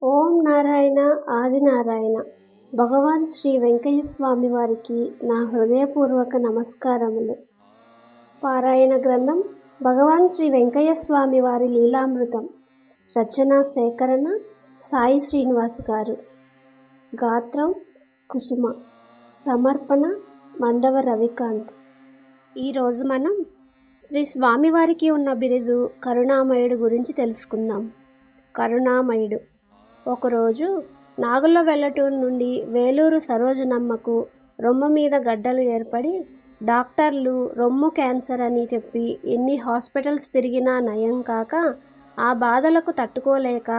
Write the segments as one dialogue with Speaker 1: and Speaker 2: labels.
Speaker 1: ఓం నారాయణ ఆదినారాయణ. భగవాన్ శ్రీ వెంకయ్య స్వామి వారికి నా హృదయపూర్వక నమస్కారములు. పారాయణ గ్రంథం భగవాన్ శ్రీ వెంకయ్య స్వామి వారి లీలామృతం. రచన సేకరణ సాయి శ్రీనివాస్ గారు. గాత్రం కుసుమ. సమర్పణ మండవ రవికాంత్. ఈరోజు మనం శ్రీ స్వామివారికి ఉన్న బిరుదు కరుణామయుడు గురించి తెలుసుకుందాం. కరుణామయుడు. ఒకరోజు నాగుల వెల్లటూరు నుండి వేలూరు సరోజనమ్మకు రొమ్ము మీద గడ్డలు ఏర్పడి డాక్టర్లు రొమ్ము క్యాన్సర్ అని చెప్పి ఎన్ని హాస్పిటల్స్ తిరిగినా నయం కాక ఆ బాధలకు తట్టుకోలేక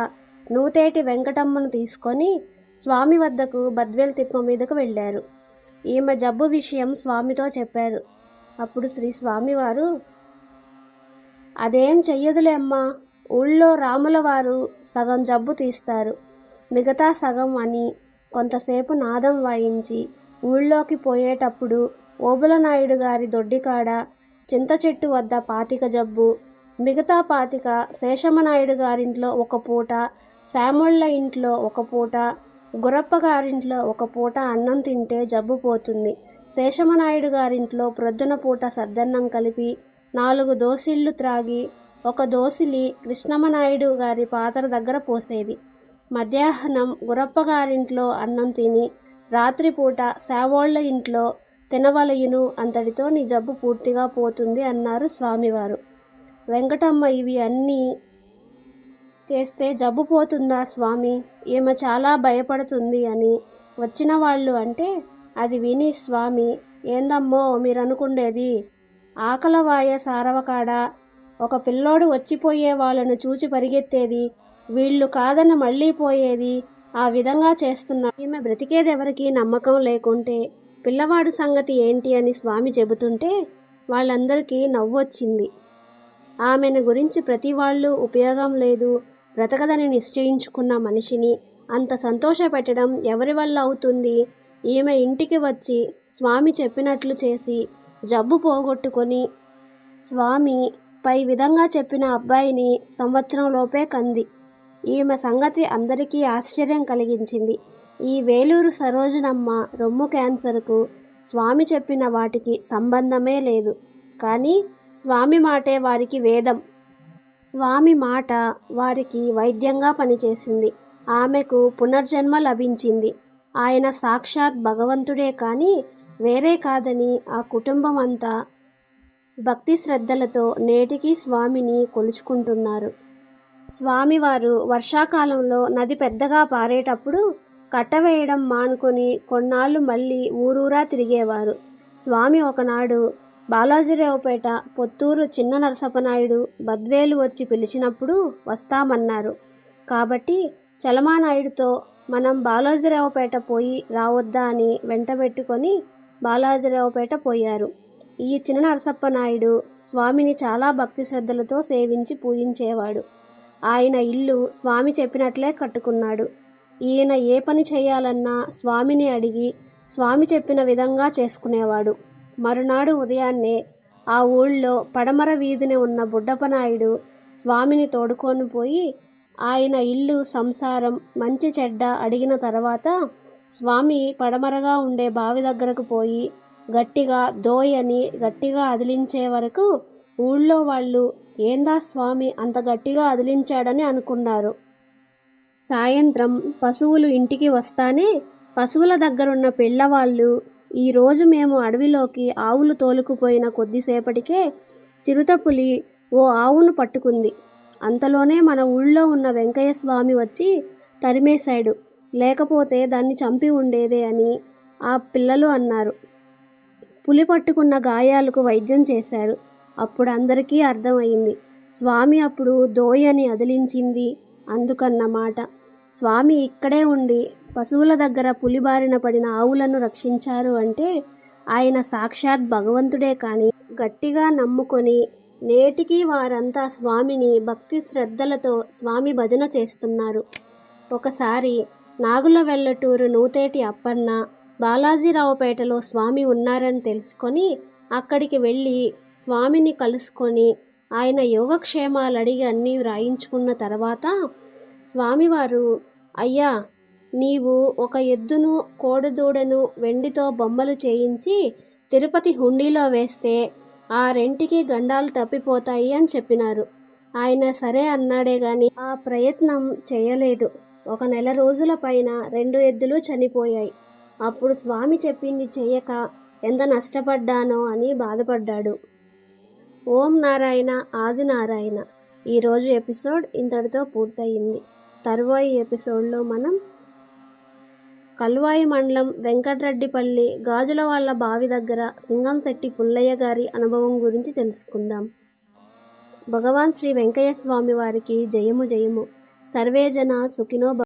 Speaker 1: నూతేటి వెంకటమ్మను తీసుకొని స్వామి వద్దకు బద్వేల్ తిప్ప మీదకు వెళ్ళారు. ఈమె జబ్బు విషయం స్వామితో చెప్పారు. అప్పుడు శ్రీ స్వామివారు, అదేం చెయ్యదులే అమ్మా, ఊళ్ళో రాముల వారు సగం జబ్బు తీస్తారు, మిగతా సగం అని కొంతసేపు నాదం వాయించి ఊళ్ళోకి పోయేటప్పుడు ఓబులనాయుడు గారి దొడ్డికాడ చింత చెట్టు వద్ద 25 జబ్బు, మిగతా 25 శేషమనాయుడు గారింట్లో ఒక పూట, శాముళ్ళ ఇంట్లో ఒక పూట, గురప్ప గారింట్లో ఒక పూట అన్నం తింటే జబ్బు పోతుంది. శేషమనాయుడు గారింట్లో ప్రొద్దున పూట సద్దన్నం కలిపి 4 దోసిళ్ళు త్రాగి ఒక దోసిలి కృష్ణమనాయుడు గారి పాతర దగ్గర పోసేది. మధ్యాహ్నం గురప్ప గారింట్లో అన్నం తిని రాత్రిపూట శావోళ్ల ఇంట్లో తినవలయును, అంతటితో నీ జబ్బు పూర్తిగా పోతుంది అన్నారు స్వామివారు. వెంకటమ్మ ఇవి అన్నీ చేస్తే జబ్బు పోతుందా స్వామి, ఈమె చాలా భయపడుతుంది అని వచ్చిన వాళ్ళు అంటే, అది విని స్వామి, ఏందమ్మో మీరనుకుండేది, ఆకలవాయ సారవకాడ ఒక పిల్లోడు వచ్చిపోయే వాళ్ళను చూచి పరిగెత్తేది, వీళ్ళు కాదని మళ్ళీ పోయేది, ఆ విధంగా చేస్తున్నా. ఈమె బ్రతికేదెవరికి నమ్మకం లేకుంటే పిల్లవాడు సంగతి ఏంటి అని స్వామి చెబుతుంటే వాళ్ళందరికీ నవ్వొచ్చింది. ఆమెను గురించి ప్రతి వాళ్ళు ఉపయోగం లేదు, బ్రతకదని నిశ్చయించుకున్న మనిషిని అంత సంతోష పెట్టడం ఎవరి వల్ల అవుతుంది? ఈమె ఇంటికి వచ్చి స్వామి చెప్పినట్లు చేసి జబ్బు పోగొట్టుకొని స్వామి పై విధంగా చెప్పిన అబ్బాయిని సంవత్సరంలోపే కంది. ఈమె సంగతి అందరికీ ఆశ్చర్యం కలిగించింది. ఈ వేలూరు సరోజనమ్మ రొమ్ము క్యాన్సర్కు స్వామి చెప్పిన వాటికి సంబంధమే లేదు. కానీ స్వామి మాటే వారికి వేదం. స్వామి మాట వారికి వైద్యంగా పనిచేసింది. ఆమెకు పునర్జన్మ లభించింది. ఆయన సాక్షాత్ భగవంతుడే కానీ వేరే కాదని ఆ కుటుంబం అంతా భక్తి శ్రద్ధలతో నేటికి స్వామిని కొలుచుకుంటున్నారు. స్వామివారు వర్షాకాలంలో నది పెద్దగా పారేటప్పుడు కట్టవేయడం మానుకొని కొన్నాళ్ళు మళ్ళీ ఊరూరా తిరిగేవారు. స్వామి ఒకనాడు బాలాజీరావుపేట, పొత్తూరు చిన్న నరసప్పనాయుడు, బద్వేలు వచ్చి పిలిచినప్పుడు వస్తామన్నారు. కాబట్టి చలమానాయుడుతో మనం బాలాజీరావుపేట పోయి రావద్దా అని వెంటబెట్టుకొని బాలాజీరావుపేట పోయారు. ఈ చిన్న నరసప్పనాయుడు స్వామిని చాలా భక్తి శ్రద్ధలతో సేవించి పూజించేవాడు. ఆయన ఇల్లు స్వామి చెప్పినట్లే కట్టుకున్నాడు. ఈయన ఏ పని చేయాలన్నా స్వామిని అడిగి స్వామి చెప్పిన విధంగా చేసుకునేవాడు. మరునాడు ఉదయాన్నే ఆ ఊళ్ళో పడమర వీధిని ఉన్న బుడ్డప్పనాయుడు స్వామిని తోడుకొని పోయి ఆయన ఇల్లు, సంసారం, మంచి చెడ్డ అడిగిన తర్వాత స్వామి పడమరగా ఉండే బావి దగ్గరకు పోయి గట్టిగా దోయ్ అని గట్టిగా అదిలించే వరకు ఊళ్ళో వాళ్ళు ఏందా స్వామి అంత గట్టిగా అదిలించాడని అనుకున్నారు. సాయంత్రం పశువులు ఇంటికి వస్తానే పశువుల దగ్గరున్న పిల్లవాళ్ళు, ఈరోజు మేము అడవిలోకి ఆవులు తోలుకుపోయిన కొద్దిసేపటికే చిరుతపులి ఓ ఆవును పట్టుకుంది. అంతలోనే మన ఊళ్ళో ఉన్న వెంకయ్య స్వామి వచ్చి తరిమేశాడు, లేకపోతే దాన్ని చంపి ఉండేదే అని ఆ పిల్లలు అన్నారు. పులి పట్టుకున్న గాయాలకు వైద్యం చేశారు. అప్పుడు అందరికీ అర్థమైంది స్వామి అప్పుడు దోయని అదిలించింది అందుకన్నమాట. స్వామి ఇక్కడే ఉండి పశువుల దగ్గర పులి బారిన పడిన ఆవులను రక్షించారు అంటే ఆయన సాక్షాత్ భగవంతుడే కానీ గట్టిగా నమ్ముకొని నేటికి వారంతా స్వామిని భక్తి శ్రద్ధలతో స్వామి భజన చేస్తున్నారు. ఒకసారి నాగుల వెల్లటూరు నూతేటి అప్పన్న బాలాజీరావుపేటలో స్వామి ఉన్నారని తెలుసుకొని అక్కడికి వెళ్ళి స్వామిని కలుసుకొని ఆయన యోగక్షేమాలు అడిగి అన్నీ వ్రాయించుకున్న తర్వాత స్వామివారు అయ్యా, నీవు ఒక ఎద్దును కోడెదూడను వెండితో బొమ్మలు చేయించి తిరుపతి హుండీలో వేస్తే ఆ రెంటికి గండాలు తప్పిపోతాయి అని చెప్పినారు. ఆయన సరే అన్నాడే గాని ఆ ప్రయత్నం చేయలేదు. 1 నెల రోజుల పైన 2 ఎద్దులు చనిపోయాయి. అప్పుడు స్వామి చెప్పింది చెయ్యక ఎంత నష్టపడ్డానో అని బాధపడ్డాడు. ఓం నారాయణ ఆదినారాయణ. ఈరోజు ఎపిసోడ్ ఇంతటితో పూర్తయింది. తరువాయి ఎపిసోడ్లో మనం కల్వాయి మండలం వెంకట్రెడ్డిపల్లి గాజులవాళ్ల బావి దగ్గర సింగంశెట్టి పుల్లయ్య గారి అనుభవం గురించి తెలుసుకుందాం. భగవాన్ శ్రీ వెంకయ్య స్వామి వారికి జయము జయము. సర్వేజన సుఖినో